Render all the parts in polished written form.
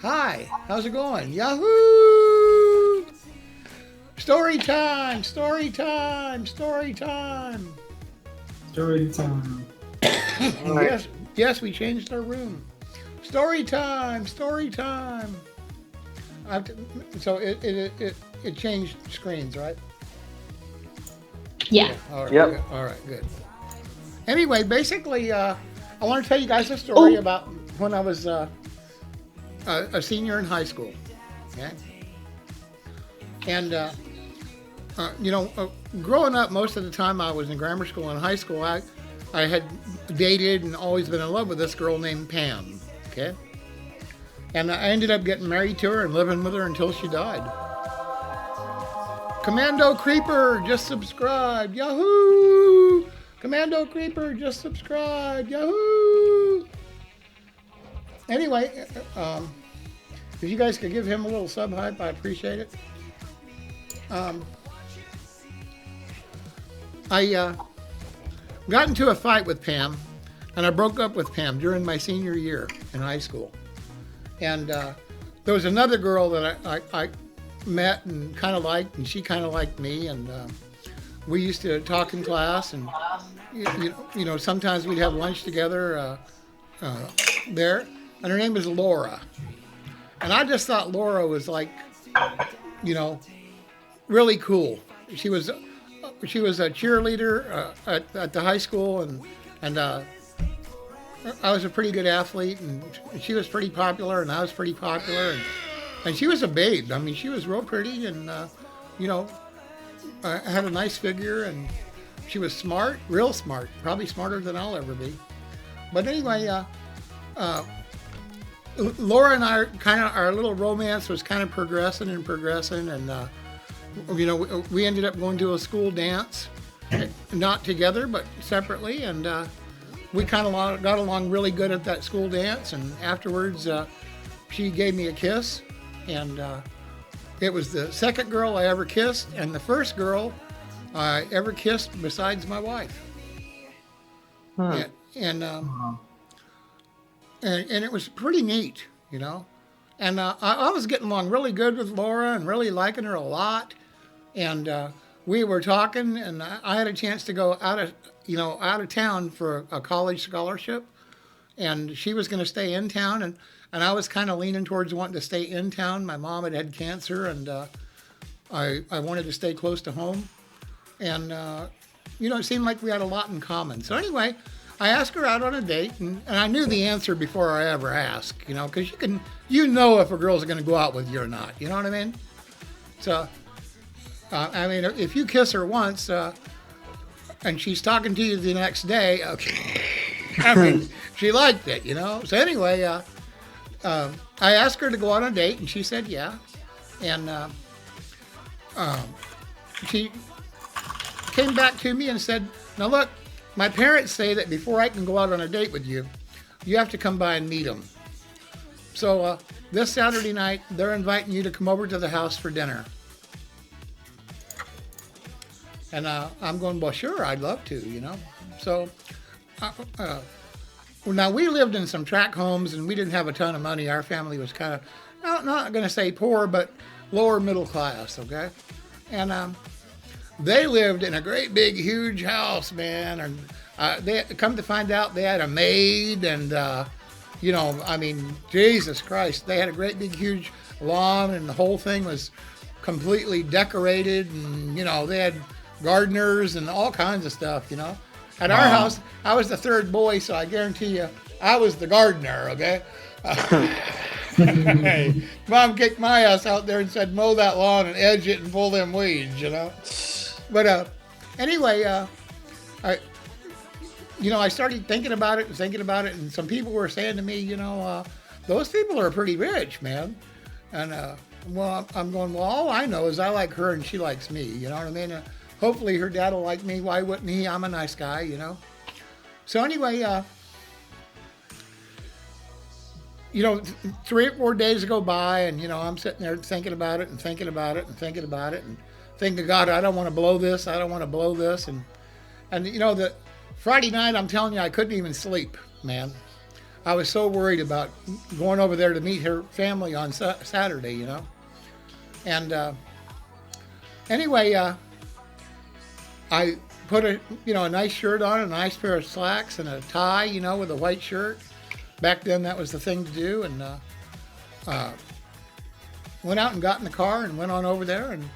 Hi, how's it going? Yahoo! Story time, story time, story time. Story time. All right. Yes, yes, we changed our room. Story time, story time. So it changed screens, right? Yeah. Yeah. All right. Good. Yep. All right. Good. Anyway, basically, I want to tell you guys a story Oh, about when I was a senior in high school. Okay. And you know, growing up, most of the time I was in grammar school and high school. I had dated and always been in love with this girl named Pam. Okay. And I ended up getting married to her and living with her until she died. Commando Creeper just subscribed. Yahoo! Commando Creeper just subscribed. Yahoo! Anyway, if you guys could give him a little sub hype, I appreciate it. Um, I got into a fight with Pam, and I broke up with Pam during my senior year in high school. And there was another girl that I met and kind of liked, and she kind of liked me, and we used to talk in class, and you know sometimes we'd have lunch together there, and her name is Laura, and I just thought Laura was like, you know, really cool. She was she was a cheerleader at the high school, and I was a pretty good athlete, and she was pretty popular, and I was pretty popular, and she was a babe. I mean, she was real pretty, and you know, had a nice figure, and she was smart, real smart, probably smarter than I'll ever be. But anyway, Laura and I our little romance was kind of progressing and progressing, and you know, we ended up going to a school dance, not together but separately, and we kind of got along really good at that school dance. And afterwards, she gave me a kiss, and it was the second girl I ever kissed, and the first girl I ever kissed besides my wife. Huh. And Uh-huh. and it was pretty neat, you know. And I was getting along really good with Laura and really liking her a lot. And we were talking, and I had a chance to go out of town for a college scholarship, and she was going to stay in town, and I was kind of leaning towards wanting to stay in town. My mom had cancer, and I wanted to stay close to home, and you know, it seemed like we had a lot in common. So anyway, I asked her out on a date, and I knew the answer before I ever asked, you know, because you know if a girl's going to go out with you or not, you know what I mean? So I mean, if you kiss her once, and she's talking to you the next day, okay, I mean, she liked it, you know. So anyway, I asked her to go on a date, and she said yeah. And she came back to me and said, "Now look, my parents say that before I can go out on a date with you, you have to come by and meet them. So this Saturday night, they're inviting you to come over to the house for dinner." And I'm going, well, sure, I'd love to, you know. So now we lived in some tract homes, and we didn't have a ton of money. Our family was kind of, not going to say poor, but lower middle class, okay? And they lived in a great big huge house, man. And they come to find out they had a maid, and you know, I mean, Jesus Christ, they had a great big huge lawn, and the whole thing was completely decorated, and you know, they had gardeners and all kinds of stuff, you know. At our house, I was the third boy, so I guarantee you, I was the gardener, okay? Mom kicked my ass out there and said, mow that lawn and edge it and pull them weeds, you know. But anyway, I started thinking about it, and some people were saying to me, you know, those people are pretty rich, man. And well, I'm going, well, all I know is I like her and she likes me, you know what I mean? Hopefully her dad will like me. Why wouldn't he? I'm a nice guy, you know. So anyway, you know, 3 or 4 days go by, and you know, I'm sitting there thinking about it and thinking about it and thinking about it and thinking, God, I don't want to blow this. I don't want to blow this. And you know, the Friday night, I'm telling you, I couldn't even sleep, man. I was so worried about going over there to meet her family on Saturday, you know. And anyway, I put a nice shirt on, a nice pair of slacks, and a tie, you know, with a white shirt. Back then, that was the thing to do, and went out and got in the car and went on over there. And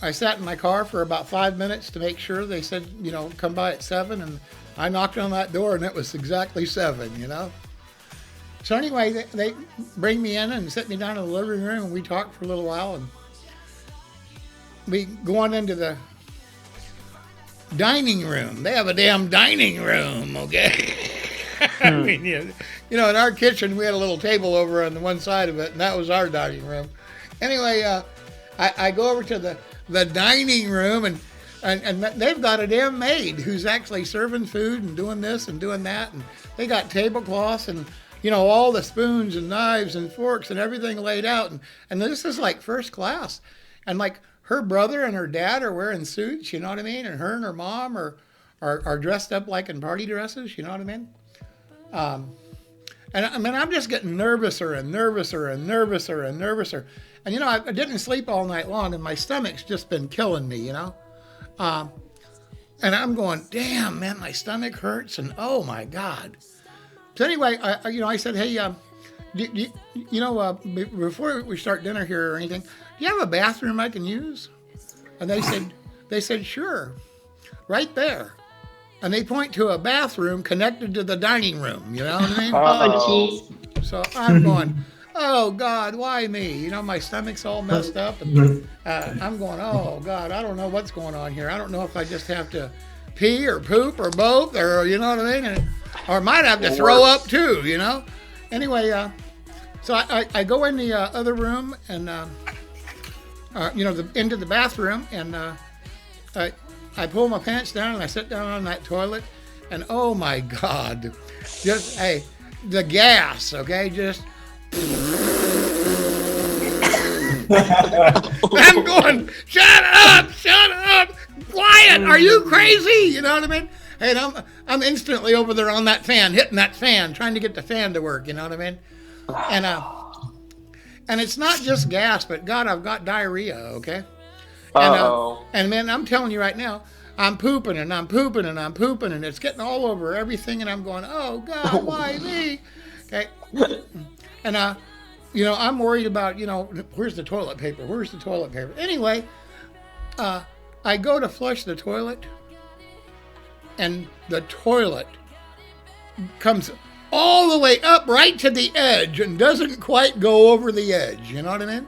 I sat in my car for about 5 minutes to make sure. They said, you know, come by at 7, and I knocked on that door, and it was exactly 7, you know. So anyway, they bring me in and sit me down in the living room, and we talk for a little while, and we go on into the dining room. They have a damn dining room, okay? I mean, you know, in our kitchen, we had a little table over on the one side of it, and that was our dining room. Anyway, I go over to the dining room, and they've got a damn maid who's actually serving food and doing this and doing that, and they got tablecloths and, you know, all the spoons and knives and forks and everything laid out, and this is like first class. And like her brother and her dad are wearing suits, you know what I mean, and her and her mom are dressed up like in party dresses, you know what I mean. And I mean, I'm just getting nervouser and nervouser and nervouser and nervouser. And, you know, I didn't sleep all night long, and my stomach's just been killing me, you know. And I'm going, damn, man, my stomach hurts, and oh, my God. So anyway, I said, hey, before we start dinner here or anything, do you have a bathroom I can use? And they said, sure, right there. And they point to a bathroom connected to the dining room, you know what I mean? Oh, jeez. So I'm going, oh, God, why me? You know, my stomach's all messed up. And I'm going, oh, God, I don't know what's going on here. I don't know if I just have to pee or poop or both, or, you know what I mean? Or I might have to throw up, too, you know? Anyway, so I go in the other room and, into the bathroom, and I pull my pants down and I sit down on that toilet, and oh my God, the gas, okay, just. I'm going, shut up, quiet, are you crazy? You know what I mean? Hey, and I'm instantly over there on that fan, hitting that fan, trying to get the fan to work, you know what I mean? And it's not just gas, but God, I've got diarrhea, okay? And man, I'm telling you right now, I'm pooping and I'm pooping and I'm pooping, and it's getting all over everything, and I'm going, oh God, why me? Okay. And I'm worried about, where's the toilet paper? Where's the toilet paper? Anyway, I go to flush the toilet, and the toilet comes all the way up right to the edge and doesn't quite go over the edge, you know what I mean?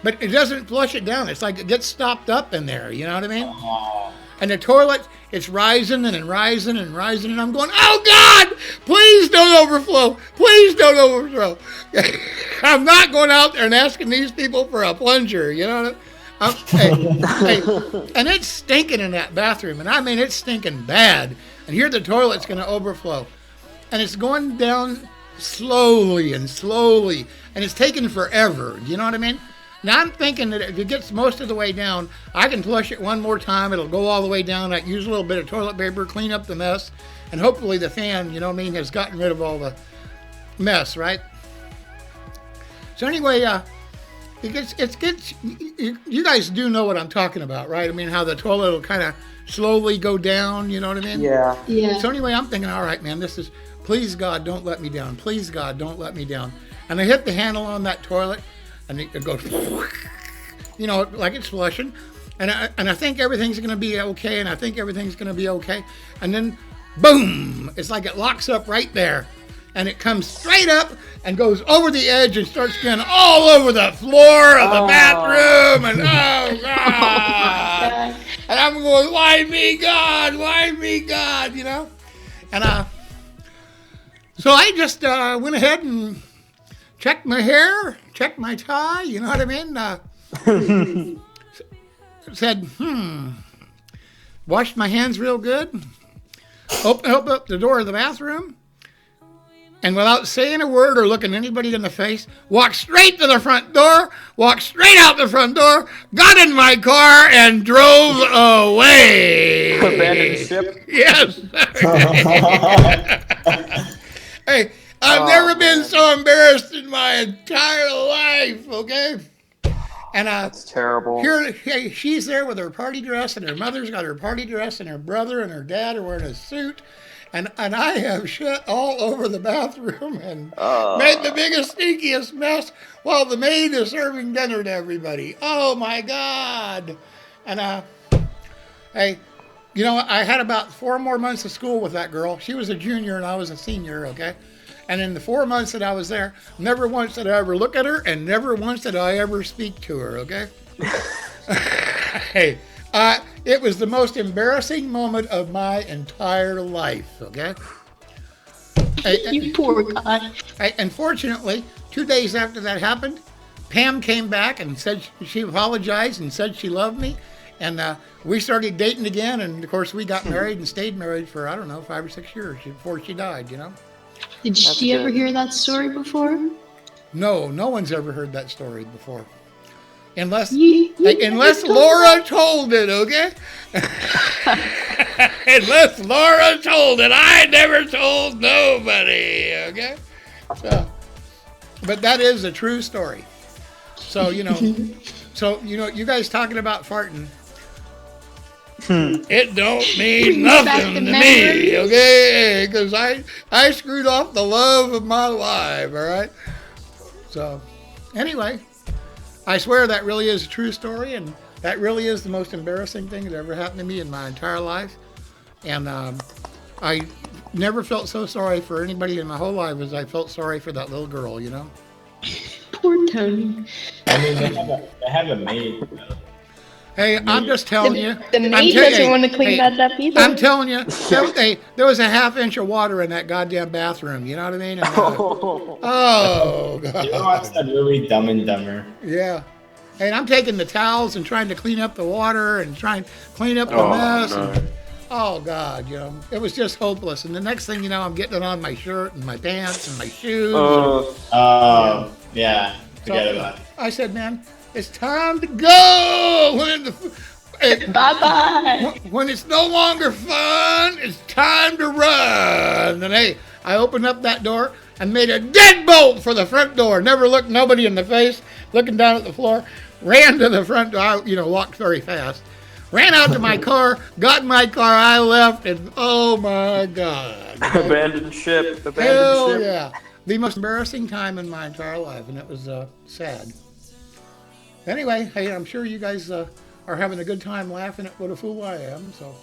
But it doesn't flush it down. It's like it gets stopped up in there, you know what I mean? And the toilet, it's rising and rising and rising, and I'm going, oh God, please don't overflow. Please don't overflow. I'm not going out there and asking these people for a plunger, you know what I mean? And it's stinking in that bathroom, and I mean, it's stinking bad. And here the toilet's going to overflow. And it's going down slowly and slowly, and it's taking forever, you know what I mean? Now I'm thinking that if it gets most of the way down, I can flush it one more time. It'll go all the way down. I can use a little bit of toilet paper, clean up the mess, and hopefully the fan, you know what I mean, has gotten rid of all the mess, right? So anyway, it gets. You guys do know what I'm talking about, right? I mean, how the toilet will kind of slowly go down, you know what I mean? Yeah. Yeah. So anyway, I'm thinking, all right, man, please God, don't let me down. Please God, don't let me down. And I hit the handle on that toilet, and it goes, you know, like it's flushing. And I think everything's going to be okay, and I think everything's going to be okay. And then, boom, it's like it locks up right there. And it comes straight up and goes over the edge and starts going all over the floor of the bathroom. And oh, God. And I'm going, why me, God? Why me, God? You know? And so I just went ahead and checked my hair, checked my tie, you know what I mean? Said, washed my hands real good, opened up the door of the bathroom, and without saying a word or looking anybody in the face, walked straight to the front door, walked straight out the front door, got in my car, and drove away. Abandoned ship. Yes. Hey, I've never been so embarrassed in my entire life, okay? And That's terrible. here, hey, she's there with her party dress, and her mother's got her party dress, and her brother and her dad are wearing a suit. And I have shit all over the bathroom and made the biggest, stinkiest mess while the maid is serving dinner to everybody. Oh, my God. And, hey, you know, I had about 4 more months of school with that girl. She was a junior and I was a senior, okay? And in the 4 months that I was there, never once did I ever look at her and never once did I ever speak to her, okay? Hey, it was the most embarrassing moment of my entire life, okay? You poor guy. Unfortunately, 2 days after that happened, Pam came back and said she apologized and said she loved me. And we started dating again. And, of course, we got married and stayed married for, I don't know, 5 or 6 years before she died, you know? Did she ever hear that story before? No, no one's ever heard that story before. Unless Unless Laura told it, okay? Unless Laura told it. I never told nobody, okay? So, but that is a true story. So, you know, you guys talking about farting. It don't mean nothing to me, okay? Because I screwed off the love of my life, all right? So, anyway, I swear that really is a true story, and that really is the most embarrassing thing that ever happened to me in my entire life. And I never felt so sorry for anybody in my whole life as I felt sorry for that little girl, you know? Poor Tony. I mean, they have a maid. Hey, I'm just telling you. The maid doesn't want to clean that up either. I'm telling you, there was a half inch of water in that goddamn bathroom. You know what I mean? And, oh, God. You know what's that movie Dumb and Dumber? Yeah. And I'm taking the towels and trying to clean up the water and trying to clean up the mess. No. And, oh, God, you know, it was just hopeless. And the next thing you know, I'm getting it on my shirt and my pants and my shoes. Yeah. Forget about it. I said, man, it's time to go. Bye-bye. When it's no longer fun, it's time to run. And hey, I opened up that door and made a deadbolt for the front door. Never looked nobody in the face, looking down at the floor. Ran to the front door. I, walked very fast. Ran out to my car, got in my car, I left, and oh my God. Abandoned ship. Hell yeah. The most embarrassing time in my entire life, and it was sad. Anyway, hey, I'm sure you guys are having a good time laughing at what a fool I am, so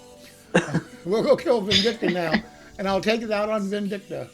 we'll go kill Vindicta now, and I'll take it out on Vindicta.